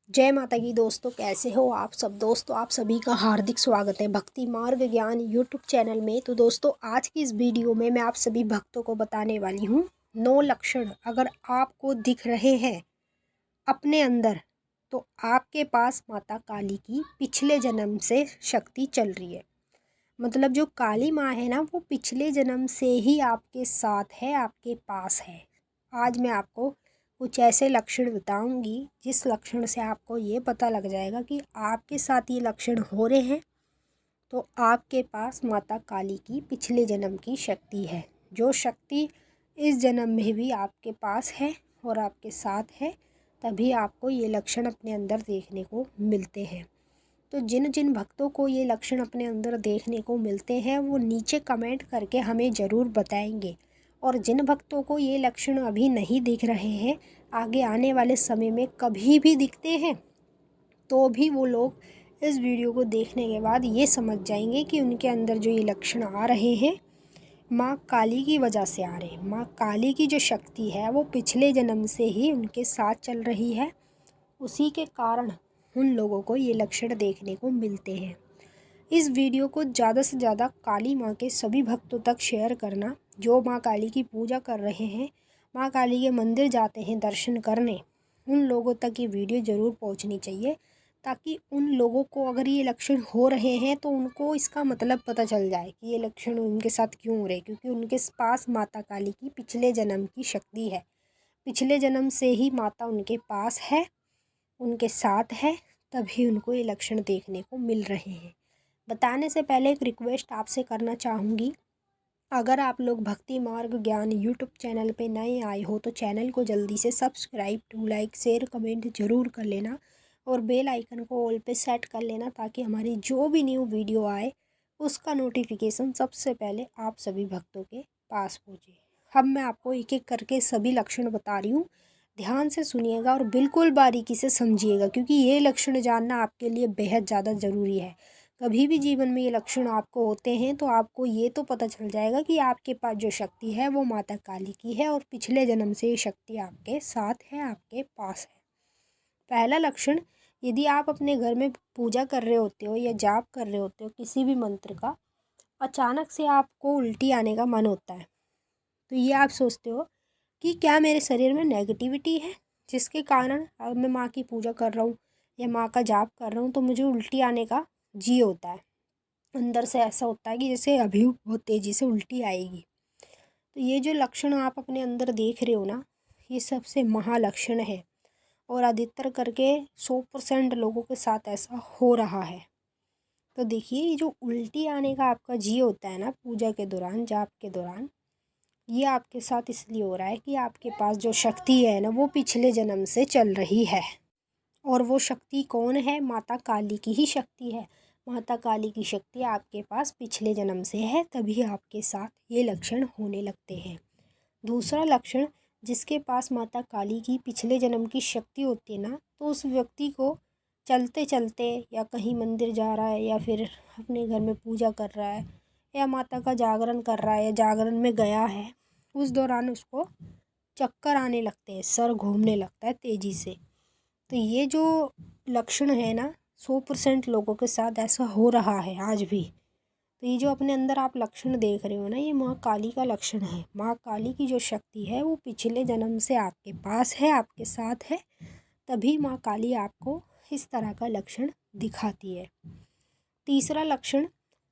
जय माता की दोस्तों, कैसे हो आप सब। दोस्तों आप सभी का हार्दिक स्वागत है भक्ति मार्ग ज्ञान यूट्यूब चैनल में। तो दोस्तों आज की इस वीडियो में मैं आप सभी भक्तों को बताने वाली हूँ 9 लक्षण अगर आपको दिख रहे हैं अपने अंदर तो आपके पास माता काली की पिछले जन्म से शक्ति चल रही है। मतलब जो काली माँ है ना, वो पिछले जन्म से ही आपके साथ है, आपके पास है। आज मैं आपको कुछ ऐसे लक्षण बताऊंगी जिस लक्षण से आपको ये पता लग जाएगा कि आपके साथ ये लक्षण हो रहे हैं तो आपके पास माता काली की पिछले जन्म की शक्ति है। जो शक्ति इस जन्म में भी आपके पास है और आपके साथ है, तभी आपको ये लक्षण अपने अंदर देखने को मिलते हैं। तो जिन जिन भक्तों को ये लक्षण अपने अंदर देखने को मिलते हैं वो नीचे कमेंट करके हमें ज़रूर बताएंगे। और जिन भक्तों को ये लक्षण अभी नहीं दिख रहे हैं, आगे आने वाले समय में कभी भी दिखते हैं तो भी वो लोग इस वीडियो को देखने के बाद ये समझ जाएंगे कि उनके अंदर जो ये लक्षण आ रहे हैं माँ काली की वजह से आ रहे हैं। माँ काली की जो शक्ति है वो पिछले जन्म से ही उनके साथ चल रही है, उसी के कारण उन लोगों को ये लक्षण देखने को मिलते हैं। इस वीडियो को ज़्यादा से ज़्यादा काली माँ के सभी भक्तों तक शेयर करना। जो माँ काली की पूजा कर रहे हैं, माँ काली के मंदिर जाते हैं दर्शन करने, उन लोगों तक ये वीडियो ज़रूर पहुँचनी चाहिए, ताकि उन लोगों को अगर ये लक्षण हो रहे हैं तो उनको इसका मतलब पता चल जाए कि ये लक्षण उनके साथ क्यों हो रहे हैं। क्योंकि उनके पास माता काली की पिछले जन्म की शक्ति है, पिछले जन्म से ही माता उनके पास है, उनके साथ है, तभी उनको ये लक्षण देखने को मिल रहे हैं। बताने से पहले एक रिक्वेस्ट आपसे करना चाहूँगी, अगर आप लोग भक्ति मार्ग ज्ञान यूट्यूब चैनल पे नए आए हो तो चैनल को जल्दी से subscribe to like share comment ज़रूर कर लेना और बेल आइकन को ऑल पे सेट कर लेना, ताकि हमारी जो भी न्यू वीडियो आए उसका नोटिफिकेशन सबसे पहले आप सभी भक्तों के पास पहुँचे। अब मैं आपको एक एक करके सभी लक्षण बता रही हूँ, ध्यान से सुनिएगा और बिल्कुल बारीकी से समझिएगा, क्योंकि ये लक्षण जानना आपके लिए बेहद ज़्यादा ज़रूरी है। कभी भी जीवन में ये लक्षण आपको होते हैं तो आपको ये तो पता चल जाएगा कि आपके पास जो शक्ति है वो माता काली की है और पिछले जन्म से ये शक्ति आपके साथ है, आपके पास है। पहला लक्षण, यदि आप अपने घर में पूजा कर रहे होते हो या जाप कर रहे होते हो किसी भी मंत्र का, अचानक से आपको उल्टी आने का मन होता है, तो ये आप सोचते हो कि क्या मेरे शरीर में नेगेटिविटी है, जिसके कारण अब मैं माँ की पूजा कर रहा हूँ या माँ का जाप कर रहा हूँ तो मुझे उल्टी आने का जी होता है। अंदर से ऐसा होता है कि जैसे अभी बहुत तेज़ी से उल्टी आएगी। तो ये जो लक्षण आप अपने अंदर देख रहे हो ना, ये सबसे महालक्षण है और अधिकतर करके 100% लोगों के साथ ऐसा हो रहा है। तो देखिए, ये जो उल्टी आने का आपका जी होता है ना पूजा के दौरान, जाप के दौरान, ये आपके साथ इसलिए हो रहा है कि आपके पास जो शक्ति है ना वो पिछले जन्म से चल रही है। और वो शक्ति कौन है? माता काली की ही शक्ति है। माता काली की शक्ति आपके पास पिछले जन्म से है, तभी आपके साथ ये लक्षण होने लगते हैं। दूसरा लक्षण, जिसके पास माता काली की पिछले जन्म की शक्ति होती है ना, तो उस व्यक्ति को चलते चलते या कहीं मंदिर जा रहा है या फिर अपने घर में पूजा कर रहा है या माता का जागरण कर रहा है या जागरण में गया है, उस दौरान उसको चक्कर आने लगते हैं, सर घूमने लगता है तेज़ी से। तो ये जो लक्षण है ना, 100% लोगों के साथ ऐसा हो रहा है आज भी। तो ये जो अपने अंदर आप लक्षण देख रहे हो ना, ये माँ काली का लक्षण है। माँ काली की जो शक्ति है वो पिछले जन्म से आपके पास है, आपके साथ है, तभी माँ काली आपको इस तरह का लक्षण दिखाती है। तीसरा लक्षण,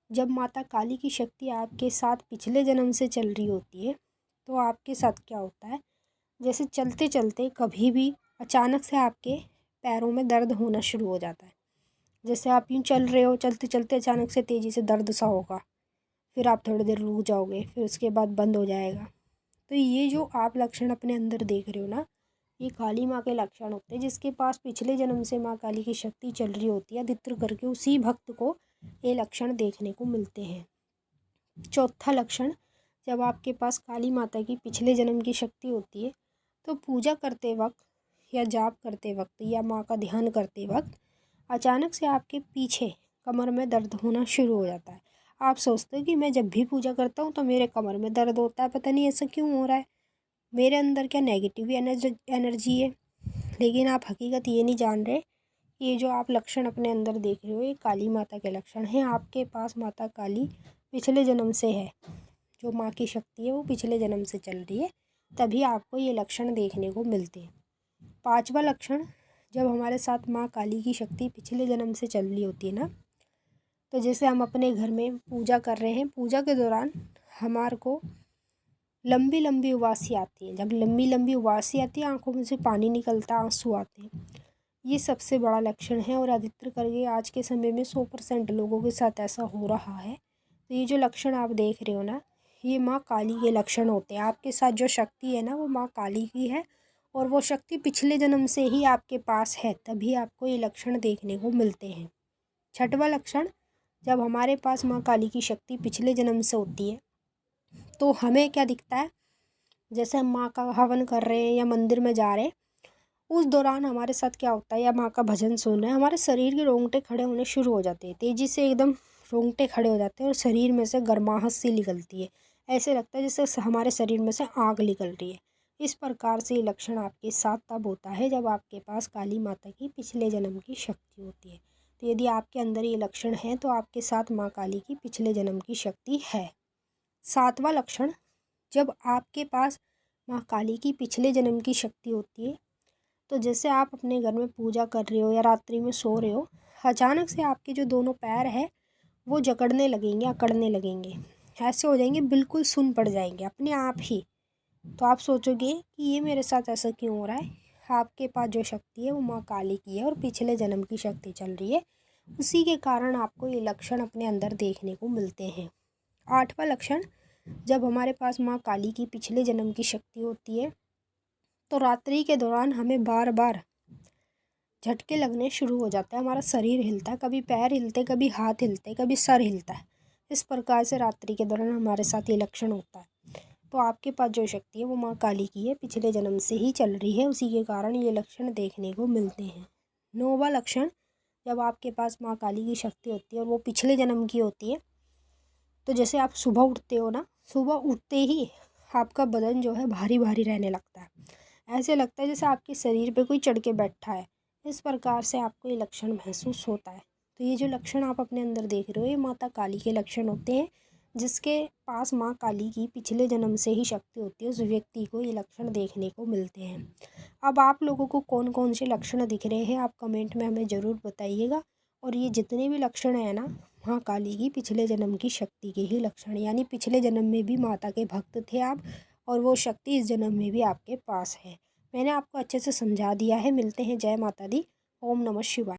जब माता काली की शक्ति आपके साथ पिछले जन्म से चल रही होती है तो आपके साथ क्या होता है, जैसे चलते चलते कभी भी अचानक से आपके पैरों में दर्द होना शुरू हो जाता है। जैसे आप यूँ चल रहे हो, चलते चलते अचानक से तेज़ी से दर्द सा होगा, फिर आप थोड़ी देर रुक जाओगे, फिर उसके बाद बंद हो जाएगा। तो ये जो आप लक्षण अपने अंदर देख रहे हो ना, ये काली माँ के लक्षण होते हैं, जिसके पास पिछले जन्म से माँ काली की शक्ति चल रही होती है। अधिकतर करके उसी भक्त को ये लक्षण देखने को मिलते हैं। चौथा लक्षण, जब आपके पास काली माता की पिछले जन्म की शक्ति होती है तो पूजा करते वक्त या जाप करते वक्त या माँ का ध्यान करते वक्त अचानक से आपके पीछे कमर में दर्द होना शुरू हो जाता है। आप सोचते हो कि मैं जब भी पूजा करता हूँ तो मेरे कमर में दर्द होता है, पता नहीं ऐसा क्यों हो रहा है, मेरे अंदर क्या नेगेटिव एनर्जी है। लेकिन आप हकीकत ये नहीं जान रहे ये जो आप लक्षण अपने अंदर देख रहे हो ये काली माता के लक्षण हैं। आपके पास माता काली पिछले जन्म से है, जो माँ की शक्ति है वो पिछले जन्म से चल रही है, तभी आपको ये लक्षण देखने को मिलते हैं। पांचवा लक्षण, जब हमारे साथ माँ काली की शक्ति पिछले जन्म से चल रही होती है ना, तो जैसे हम अपने घर में पूजा कर रहे हैं, पूजा के दौरान हमारे को लंबी लंबी उबासी आती है। जब लंबी लंबी उबासी आती है, आंखों में से पानी निकलता, आंसू आते हैं, ये सबसे बड़ा लक्षण है और अधिकतर करके आज के समय में 100% लोगों के साथ ऐसा हो रहा है। तो ये जो लक्षण आप देख रहे हो ना, ये माँ काली के लक्षण होते हैं। आपके साथ जो शक्ति है ना वो माँ काली की है और वो शक्ति पिछले जन्म से ही आपके पास है, तभी आपको ये लक्षण देखने को मिलते हैं। छठवां लक्षण, जब हमारे पास माँ काली की शक्ति पिछले जन्म से होती है तो हमें क्या दिखता है, जैसे हम माँ का हवन कर रहे हैं या मंदिर में जा रहे हैं, उस दौरान हमारे साथ क्या होता है, या माँ का भजन सुन रहे हैं, हमारे शरीर के रोंगटे खड़े होने शुरू हो जाते हैं, तेज़ी से एकदम रोंगटे खड़े हो जाते हैं और शरीर में से गर्माहट सी निकलती है। ऐसे लगता है जैसे हमारे शरीर में से आग निकल रही है। इस प्रकार से ये लक्षण आपके साथ तब होता है जब आपके पास काली माता की पिछले जन्म की शक्ति होती है। तो यदि आपके अंदर ये लक्षण है तो आपके साथ माँ काली की पिछले जन्म की शक्ति है। सातवां लक्षण, जब आपके पास माँ काली की पिछले जन्म की शक्ति होती है, तो जैसे आप अपने घर में पूजा कर रहे हो या रात्रि में सो रहे हो, अचानक से आपके जो दोनों पैर हैं वो जकड़ने लगेंगे, अकड़ने लगेंगे, ऐसे हो जाएंगे, बिल्कुल सुन्न पड़ जाएंगे अपने आप ही। तो आप सोचोगे कि ये मेरे साथ ऐसा क्यों हो रहा है। आपके पास जो शक्ति है वो माँ काली की है और पिछले जन्म की शक्ति चल रही है, उसी के कारण आपको ये लक्षण अपने अंदर देखने को मिलते हैं। आठवां लक्षण, जब हमारे पास माँ काली की पिछले जन्म की शक्ति होती है तो रात्रि के दौरान हमें बार बार झटके लगने शुरू हो जाता है, हमारा शरीर हिलता है, कभी पैर हिलते, कभी हाथ हिलते, कभी सर हिलता है। इस प्रकार से रात्रि के दौरान हमारे साथ ये लक्षण होता है। तो आपके पास जो शक्ति है वो माँ काली की है, पिछले जन्म से ही चल रही है, उसी के कारण ये लक्षण देखने को मिलते हैं। नौवां लक्षण, जब आपके पास माँ काली की शक्ति होती है और वो पिछले जन्म की होती है, तो जैसे आप सुबह उठते हो ना, सुबह उठते ही आपका बदन जो है भारी भारी रहने लगता है, ऐसे लगता है जैसे आपके शरीर पे कोई चढ़ के बैठा है। इस प्रकार से आपको ये लक्षण महसूस होता है। तो ये जो लक्षण आप अपने अंदर देख रहे हो ये माता काली के लक्षण होते हैं। जिसके पास माँ काली की पिछले जन्म से ही शक्ति होती है, उस व्यक्ति को ये लक्षण देखने को मिलते हैं। अब आप लोगों को कौन कौन से लक्षण दिख रहे हैं आप कमेंट में हमें ज़रूर बताइएगा। और ये जितने भी लक्षण हैं ना, माँ काली की पिछले जन्म की शक्ति के ही लक्षण, यानी पिछले जन्म में भी माता के भक्त थे आप और वो शक्ति इस जन्म में भी आपके पास है। मैंने आपको अच्छे से समझा दिया है। मिलते हैं। जय माता दी। ओम नमः शिवाय।